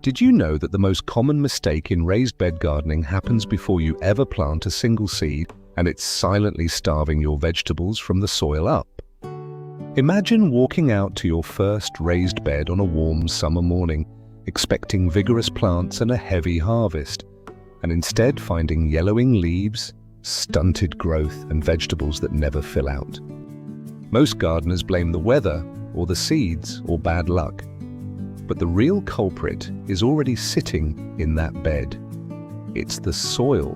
Did you know that the most common mistake in raised bed gardening happens before you ever plant a single seed, and it's silently starving your vegetables from the soil up? Imagine walking out to your first raised bed on a warm summer morning, expecting vigorous plants and a heavy harvest, and instead finding yellowing leaves, stunted growth, and vegetables that never fill out. Most gardeners blame the weather, or the seeds, or bad luck. But the real culprit is already sitting in that bed. It's the soil.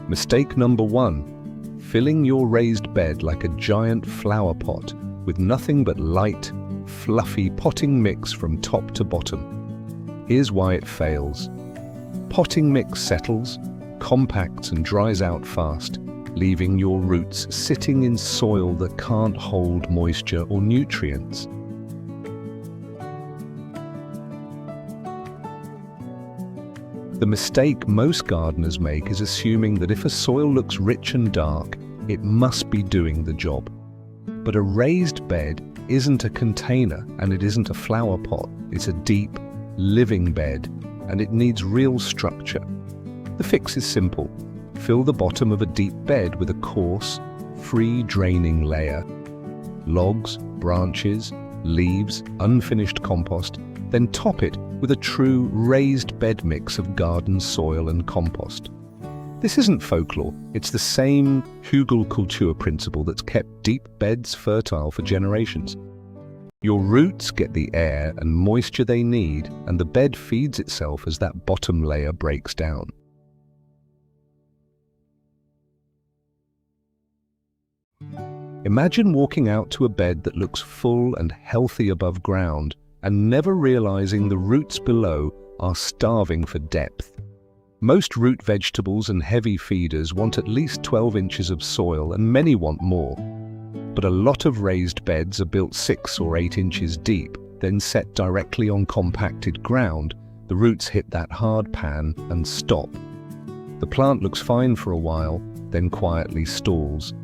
Mistake number 1, filling your raised bed like a giant flower pot with nothing but light, fluffy potting mix from top to bottom. Here's why it fails. Potting mix settles, compacts and dries out fast, leaving your roots sitting in soil that can't hold moisture or nutrients. The mistake most gardeners make is assuming that if a soil looks rich and dark, it must be doing the job. But a raised bed isn't a container, and it isn't a flower pot. It's a deep, living bed, and it needs real structure. The fix is simple. Fill the bottom of a deep bed with a coarse, free-draining layer. Logs, branches, leaves, unfinished compost, then top it with a true raised bed mix of garden soil and compost. This isn't folklore, it's the same Hügelkultur principle that's kept deep beds fertile for generations. Your roots get the air and moisture they need, and the bed feeds itself as that bottom layer breaks down. Imagine walking out to a bed that looks full and healthy above ground, and never realizing the roots below are starving for depth. Most root vegetables and heavy feeders want at least 12 inches of soil, and many want more. But a lot of raised beds are built 6 or 8 inches deep, then set directly on compacted ground. The roots hit that hard pan and stop. The plant looks fine for a while, then quietly stalls.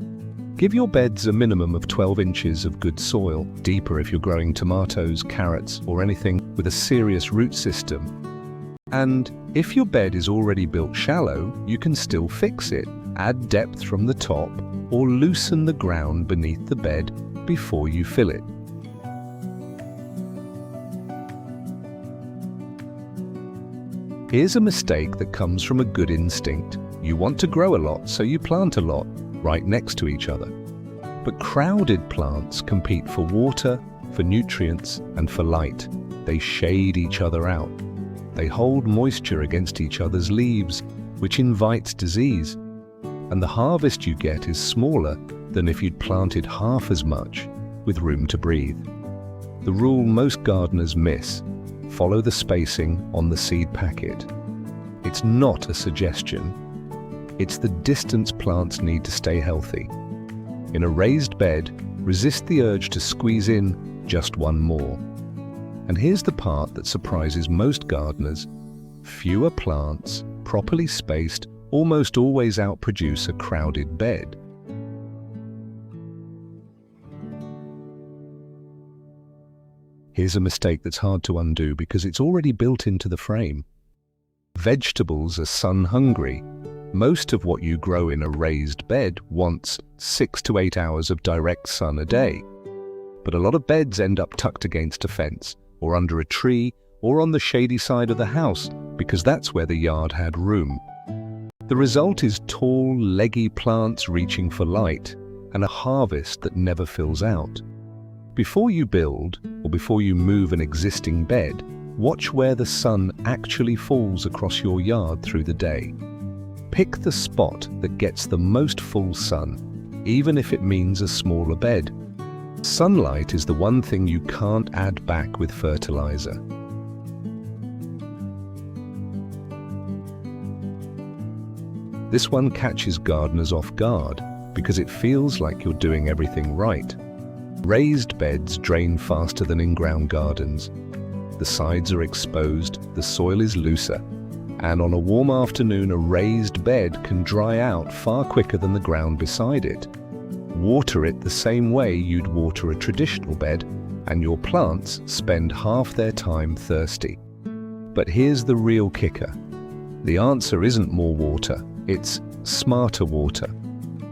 Give your beds a minimum of 12 inches of good soil, deeper if you're growing tomatoes, carrots, or anything with a serious root system. And if your bed is already built shallow, you can still fix it. Add depth from the top, or loosen the ground beneath the bed before you fill it. Here's a mistake that comes from a good instinct. You want to grow a lot, so you plant a lot, right next to each other. But crowded plants compete for water, for nutrients, and for light. They shade each other out. They hold moisture against each other's leaves, which invites disease. And the harvest you get is smaller than if you'd planted half as much, with room to breathe. The rule most gardeners miss: follow the spacing on the seed packet. It's not a suggestion. It's the distance plants need to stay healthy. In a raised bed, resist the urge to squeeze in just one more. And here's the part that surprises most gardeners: fewer plants, properly spaced, almost always outproduce a crowded bed. Here's a mistake that's hard to undo because it's already built into the frame. Vegetables are sun-hungry. Most of what you grow in a raised bed wants 6 to 8 hours of direct sun a day. But a lot of beds end up tucked against a fence, or under a tree, or on the shady side of the house, because that's where the yard had room. The result is tall, leggy plants reaching for light, and a harvest that never fills out. Before you build, or before you move an existing bed, watch where the sun actually falls across your yard through the day. Pick the spot that gets the most full sun, even if it means a smaller bed. Sunlight is the one thing you can't add back with fertilizer. This one catches gardeners off guard because it feels like you're doing everything right. Raised beds drain faster than in-ground gardens. The sides are exposed, the soil is looser, and on a warm afternoon, a raised bed can dry out far quicker than the ground beside it. Water it the same way you'd water a traditional bed, and your plants spend half their time thirsty. But here's the real kicker. The answer isn't more water, it's smarter water.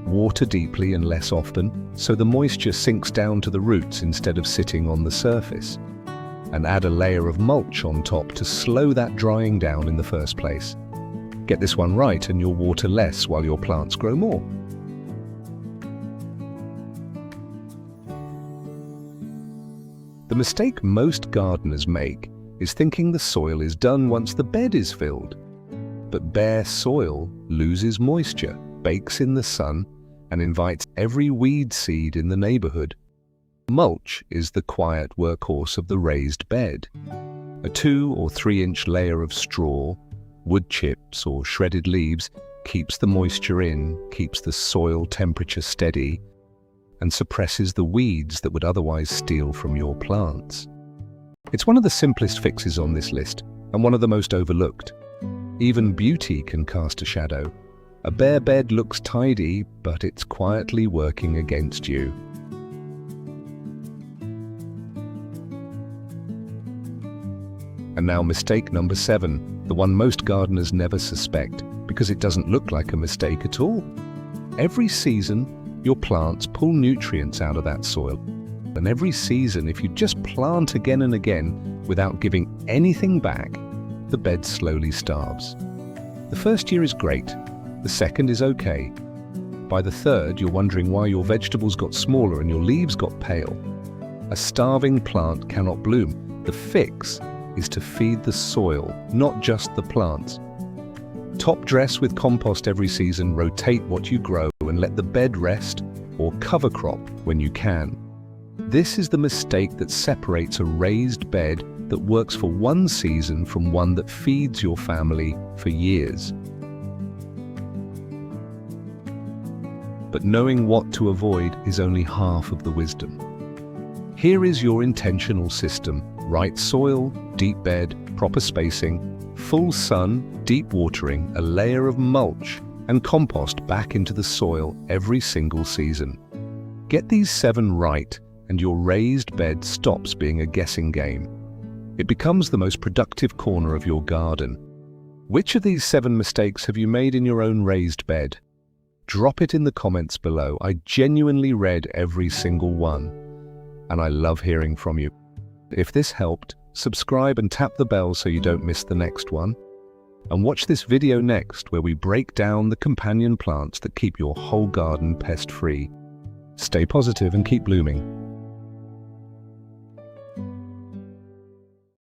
Water deeply and less often, so the moisture sinks down to the roots instead of sitting on the surface. And add a layer of mulch on top to slow that drying down in the first place. Get this one right and you'll water less while your plants grow more. The mistake most gardeners make is thinking the soil is done once the bed is filled. But bare soil loses moisture, bakes in the sun, and invites every weed seed in the neighborhood. Mulch is the quiet workhorse of the raised bed. A 2 or 3 inch layer of straw, wood chips or shredded leaves keeps the moisture in, keeps the soil temperature steady, and suppresses the weeds that would otherwise steal from your plants. It's one of the simplest fixes on this list, and one of the most overlooked. Even beauty can cast a shadow. A bare bed looks tidy, but it's quietly working against you. And now mistake number 7, the one most gardeners never suspect, because it doesn't look like a mistake at all. Every season, your plants pull nutrients out of that soil. And every season, if you just plant again and again without giving anything back, the bed slowly starves. The first year is great, the second is okay. By the third, you're wondering why your vegetables got smaller and your leaves got pale. A starving plant cannot bloom. The fix is to feed the soil, not just the plants. Top dress with compost every season, rotate what you grow, and let the bed rest or cover crop when you can. This is the mistake that separates a raised bed that works for one season from one that feeds your family for years. But knowing what to avoid is only half of the wisdom. Here is your intentional system: right soil, deep bed, proper spacing, full sun, deep watering, a layer of mulch, and compost back into the soil every single season. Get these 7 right, and your raised bed stops being a guessing game. It becomes the most productive corner of your garden. Which of these 7 mistakes have you made in your own raised bed? Drop it in the comments below. I genuinely read every single one, and I love hearing from you. If this helped, subscribe and tap the bell so you don't miss the next one. And watch this video next, where we break down the companion plants that keep your whole garden pest-free. Stay positive and keep blooming.